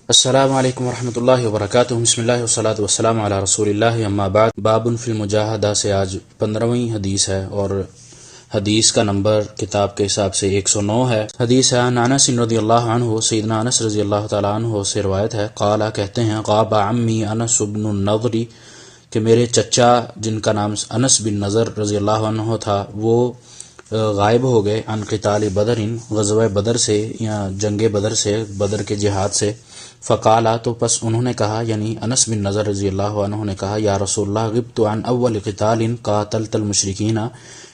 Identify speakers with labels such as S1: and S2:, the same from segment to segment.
S1: السلام علیکم ورحمۃ اللہ وبرکاتہ۔ بسم اللہ والصلاۃ والسلام علی رسول اللہ، اما بعد۔ باب فی المجاہدہ سے آج 15ویں حدیث ہے اور حدیث کا نمبر کتاب کے حساب سے 109 ہے۔ حدیث ہے عن انس رضی اللہ عنہ، سیدنا انس رضی اللہ تعالیٰ عنہ سے روایت ہے، قال کہتے ہیں، غاب عمی انس بن النضر، کہ میرے چچا جن کا نام انس بن نضر رضی اللہ عنہ تھا وہ غائب ہو گئے، عن قتال بدر، غزوہ بدر سے یا جنگ بدر سے، بدر کے جہاد سے۔ فقالا، تو پس انہوں نے کہا، یعنی انس بن نضر رضی اللہ عنہ نے کہا، یا رسول اللہ غبت عن اول قتال قاتلت المشرکین،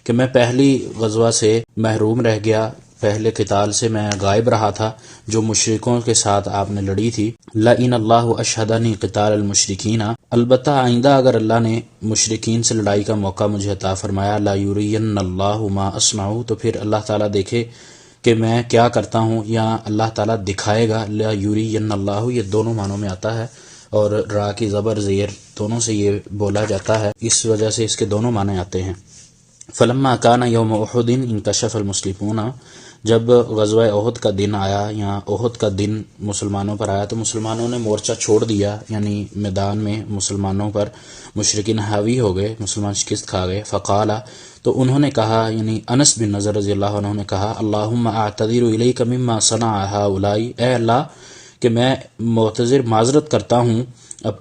S1: کہ میں پہلی غزوہ سے محروم رہ گیا، پہلے قتال سے میں غائب رہا تھا جو مشرکوں کے ساتھ آپ نے لڑی تھی۔ لئن اللہ اشہدنی قتال المشرکین، البتہ آئندہ اگر اللہ نے مشرکین سے لڑائی کا موقع مجھے عطا فرمایا، لا یرین اللہ ما اصنع، تو پھر اللہ تعالیٰ دیکھے کہ میں کیا کرتا ہوں، یا اللہ تعالیٰ دکھائے گا۔ لا یرین اللہ، یہ دونوں معنوں میں آتا ہے اور را کی زبر زیر دونوں سے یہ بولا جاتا ہے، اس وجہ سے اس کے دونوں معنی آتے ہیں۔ فلما کان یوم احد انکشف المسلمون، جب غزوہ احد کا دن آیا یا احد کا دن مسلمانوں پر آیا تو مسلمانوں نے مورچہ چھوڑ دیا، یعنی میدان میں مسلمانوں پر مشرکین حاوی ہو گئے، مسلمان شکست کھا گئے۔ فقالا، تو انہوں نے کہا، یعنی انس بن نضر رضی اللہ عنہ نے کہا، اللہم اعتذر الیک مما صنع ہؤلاء، اے اللہ کہ میں معذرت کرتا ہوں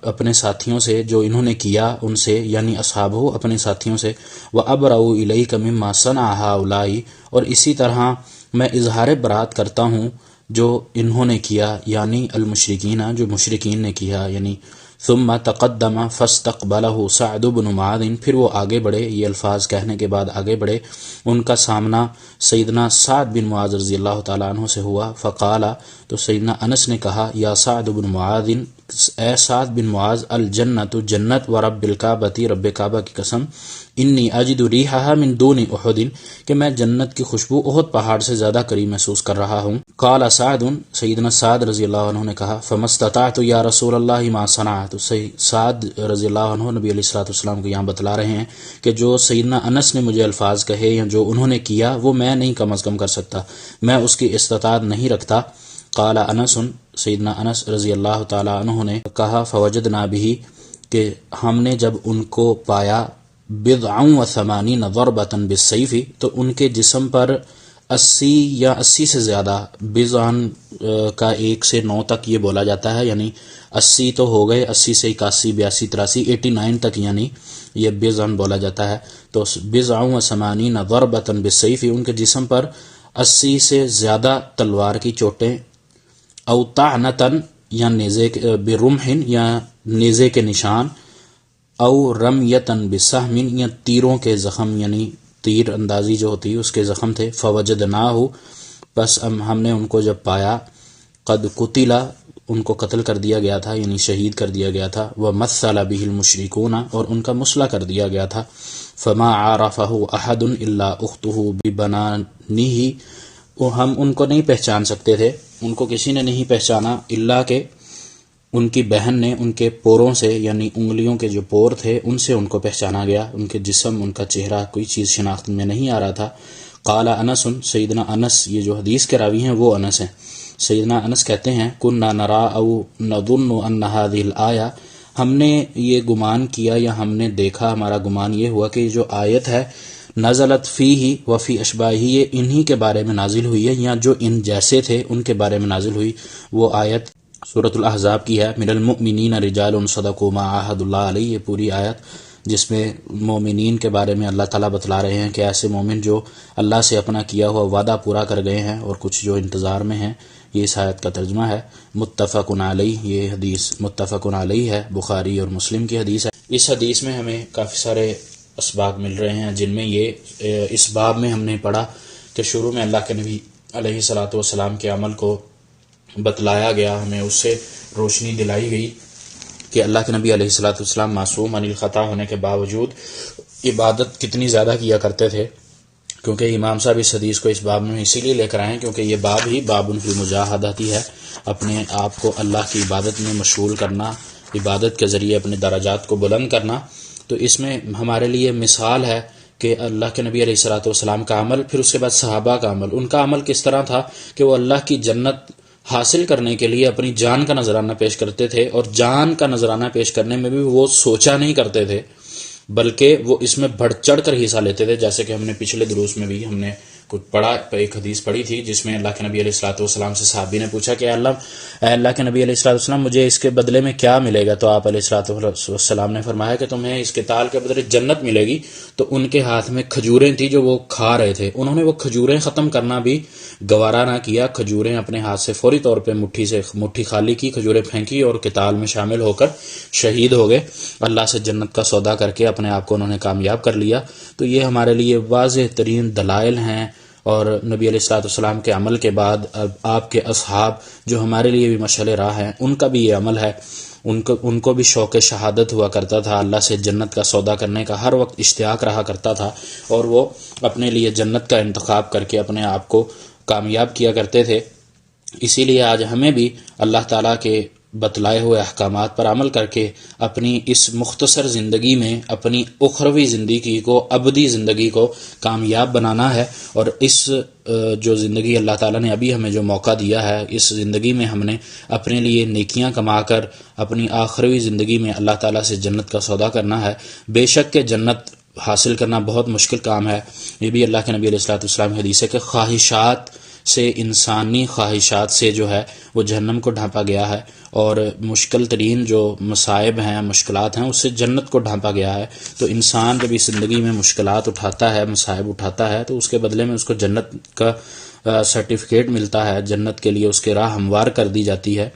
S1: اپنے ساتھیوں سے جو انہوں نے کیا ان سے، یعنی اصحابہ اپنے ساتھیوں سے، وابرؤ الیک مما صنع ہؤلاء، اور اسی طرح میں اظہار برات کرتا ہوں جو انہوں نے کیا، یعنی المشرکین، جو مشرکین نے کیا، یعنی ثم تقدم فاستقبلہ سعد بن معاذ، پھر وہ آگے بڑھے، یہ الفاظ کہنے کے بعد آگے بڑھے، ان کا سامنا سیدنا سعد بن معاذ رضی اللہ تعالیٰ عنہ سے ہوا۔ فقالا، تو سیدنا انس نے کہا، یا سعد بن معاذ، اے سعد بن معاذ، الجنت، جنت، ورب الکعبۃ، رب کعبہ کی قسم، انی اجد ریحھا من دون احد، کہ میں جنت کی خوشبو احد پہاڑ سے زیادہ قریب محسوس کر رہا ہوں۔ قال سعد، سیدنا سعد رضی اللہ عنہ نے کہا، فما استطعت یا رسول اللہ ما صنعت، تو سعد رضی اللہ عنہ نبی علیہ الصلوۃ والسلام کو یہاں بتلا رہے ہیں کہ جو سیدنا انس نے مجھے الفاظ کہے یا جو انہوں نے کیا وہ میں نہیں کم از کم کر سکتا، میں اس کی استطاعت نہیں رکھتا۔ قال انس، سیدنا انس رضی اللہ تعالی عنہ نے کہا، فوجدنا به، کہ ہم نے جب ان کو پایا، بضع و ثمانین ضربۃ بالسیف، تو ان کے جسم پر 80 یا 80 سے زیادہ، بضع کا 1 سے 9 تک یہ بولا جاتا ہے، یعنی 80 تو ہو گئے، 80 سے 81 82 83 89 تک، یعنی یہ بضع بولا جاتا ہے۔ تو بضع و ثمانین ضربۃ بالسیف، ان کے جسم پر 80 سے زیادہ تلوار کی چوٹیں، او طعنتن، یا نیزے برمح، یا نیزے کے نشان، او رمیتن بسہم، یا تیروں کے زخم، یعنی تیر اندازی جو ہوتی ہے اس کے زخم تھے۔ فوجدناہ، پس ہم نے ان کو جب پایا، قد قتل، ان کو قتل کر دیا گیا تھا، یعنی شہید کر دیا گیا تھا، ومثل به المشرکون، اور ان کا مسلح کر دیا گیا تھا۔ فما عرفہ احد الا اختہ ببنانہ، ہم ان کو نہیں پہچان سکتے تھے، ان کو کسی نے نہیں پہچانا الا کہ ان کی بہن نے ان کے پوروں سے، یعنی انگلیوں کے جو پور تھے ان سے ان کو پہچانا گیا، ان کے جسم، ان کا چہرہ، کوئی چیز شناخت میں نہیں آ رہا تھا۔ قال انس، سیدنا انس، یہ جو حدیث کے راوی ہیں وہ انس ہیں، سیدنا انس کہتے ہیں، کنا نرا او نظن ان هذه الآیہ، ہم نے یہ گمان کیا یا ہم نے دیکھا، ہمارا گمان یہ ہوا کہ جو آیت ہے، نزلت فیہ وفی اشباہہ، یہ انہی کے بارے میں نازل ہوئی ہے، یا جو ان جیسے تھے ان کے بارے میں نازل ہوئی۔ وہ آیت سورۃ الاحزاب کی ہے، من المؤمنین رجال صدقوا ما عاہدوا اللہ علیہ، یہ پوری آیت جس میں مومنین کے بارے میں اللہ تعالیٰ بتلا رہے ہیں کہ ایسے مومن جو اللہ سے اپنا کیا ہوا وعدہ پورا کر گئے ہیں اور کچھ جو انتظار میں ہیں، یہ اس آیت کا ترجمہ ہے۔ متفق علیہ، یہ حدیث متفق علیہ ہے، بخاری اور مسلم کی حدیث ہے۔ اس حدیث میں ہمیں کافی سارے اسباق مل رہے ہیں، جن میں یہ اس باب میں ہم نے پڑھا کہ شروع میں اللہ کے نبی علیہ الصلوۃ والسلام کے عمل کو بتلایا گیا، ہمیں اس سے روشنی دلائی گئی کہ اللہ کے نبی علیہ الصلوۃ والسلام معصوم عن الخطا ہونے کے باوجود عبادت کتنی زیادہ کیا کرتے تھے، کیونکہ امام صاحب اس حدیث کو اس باب میں اسی لیے لے کر آئے ہیں کیونکہ یہ باب ہی باب فی المجاہدہ ہے، اپنے آپ کو اللہ کی عبادت میں مشغول کرنا، عبادت کے ذریعے اپنے درجات کو بلند کرنا۔ تو اس میں ہمارے لیے مثال ہے کہ اللہ کے نبی علیہ الصلوۃ والسلام کا عمل، پھر اس کے بعد صحابہ کا عمل، ان کا عمل کس طرح تھا کہ وہ اللہ کی جنت حاصل کرنے کے لیے اپنی جان کا نذرانہ پیش کرتے تھے، اور جان کا نذرانہ پیش کرنے میں بھی وہ سوچا نہیں کرتے تھے، بلکہ وہ اس میں بڑھ چڑھ کر حصہ لیتے تھے. جیسے کہ ہم نے پچھلے دروس میں بھی ہم نے کچھ پڑھا، ایک حدیث پڑھی تھی جس میں اللہ کے نبی علیہ الصلوۃ والسلام سے صحابی نے پوچھا کہ اے اللہ کے نبی علیہ الصلوۃ والسلام مجھے اس کے بدلے میں کیا ملے گا؟ تو آپ علیہ الصلوۃ والسلام نے فرمایا کہ تمہیں اس قتال کے بدلے جنت ملے گی. تو ان کے ہاتھ میں کھجوریں تھی جو وہ کھا رہے تھے، انہوں نے وہ کھجوریں ختم کرنا بھی گوارا نہ کیا، کھجوریں اپنے ہاتھ سے فوری طور پہ مٹھی خالی کی، کھجوریں پھینکی اور قتال میں شامل ہو کر شہید ہو گئے. اللہ سے جنت کا سودا کر کے اپنے آپ کو انہوں نے کامیاب کر لیا. تو یہ ہمارے لیے واضح ترین دلائل ہیں، اور نبی علیہ الصلوۃ والسلام کے عمل کے بعد اب آپ کے اصحاب جو ہمارے لیے بھی مشعل راہ ہیں، ان کا بھی یہ عمل ہے. ان کو بھی شوق شہادت ہوا کرتا تھا، اللہ سے جنت کا سودا کرنے کا ہر وقت اشتیاق رہا کرتا تھا، اور وہ اپنے لیے جنت کا انتخاب کر کے اپنے آپ کو کامیاب کیا کرتے تھے. اسی لیے آج ہمیں بھی اللہ تعالیٰ کے بتلائے ہوئے احکامات پر عمل کر کے اپنی اس مختصر زندگی میں اپنی اخروی زندگی کو، ابدی زندگی کو کامیاب بنانا ہے. اور اس جو زندگی اللہ تعالیٰ نے ابھی ہمیں جو موقع دیا ہے، اس زندگی میں ہم نے اپنے لیے نیکیاں کما کر اپنی آخروی زندگی میں اللہ تعالیٰ سے جنت کا سودا کرنا ہے. بے شک کہ جنت حاصل کرنا بہت مشکل کام ہے. یہ بھی اللہ کے نبی علیہ الصلوۃ والسلام کی حدیث ہے کہ خواہشات سے، انسانی خواہشات سے جو ہے وہ جہنم کو ڈھانپا گیا ہے، اور مشکل ترین جو مصائب ہیں، مشکلات ہیں، اس سے جنت کو ڈھانپا گیا ہے. تو انسان جب اس زندگی میں مشکلات اٹھاتا ہے، مصائب اٹھاتا ہے، تو اس کے بدلے میں اس کو جنت کا سرٹیفکیٹ ملتا ہے، جنت کے لیے اس کے راہ ہموار کر دی جاتی ہے.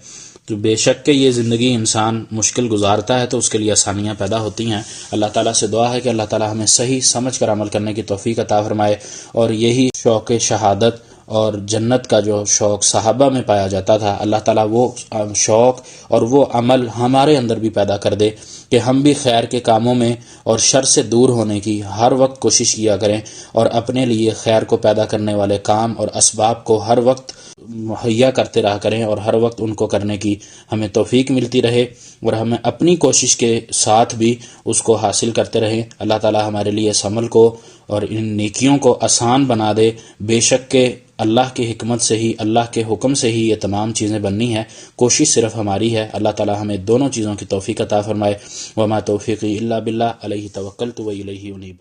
S1: تو بے شک کہ یہ زندگی انسان مشکل گزارتا ہے تو اس کے لیے آسانیاں پیدا ہوتی ہیں. اللہ تعالیٰ سے دعا ہے کہ اللہ تعالیٰ ہمیں صحیح سمجھ کر عمل کرنے کی توفیق عطا فرمائے، اور یہی شوق شہادت اور جنت کا جو شوق صحابہ میں پایا جاتا تھا، اللہ تعالیٰ وہ شوق اور وہ عمل ہمارے اندر بھی پیدا کر دے کہ ہم بھی خیر کے کاموں میں اور شر سے دور ہونے کی ہر وقت کوشش کیا کریں، اور اپنے لیے خیر کو پیدا کرنے والے کام اور اسباب کو ہر وقت مہیا کرتے رہا کریں، اور ہر وقت ان کو کرنے کی ہمیں توفیق ملتی رہے، اور ہمیں اپنی کوشش کے ساتھ بھی اس کو حاصل کرتے رہیں. اللہ تعالیٰ ہمارے لیے اس عمل کو اور ان نیکیوں کو آسان بنا دے. بے شک کہ اللہ کی حکمت سے ہی، اللہ کے حکم سے ہی یہ تمام چیزیں بننی ہیں، کوشش صرف ہماری ہے. اللہ تعالیٰ ہمیں دونوں چیزوں کی توفیق عطا فرمائے. وما توفیقی الا باللہ، علیہ توکلت و الیہ انیب.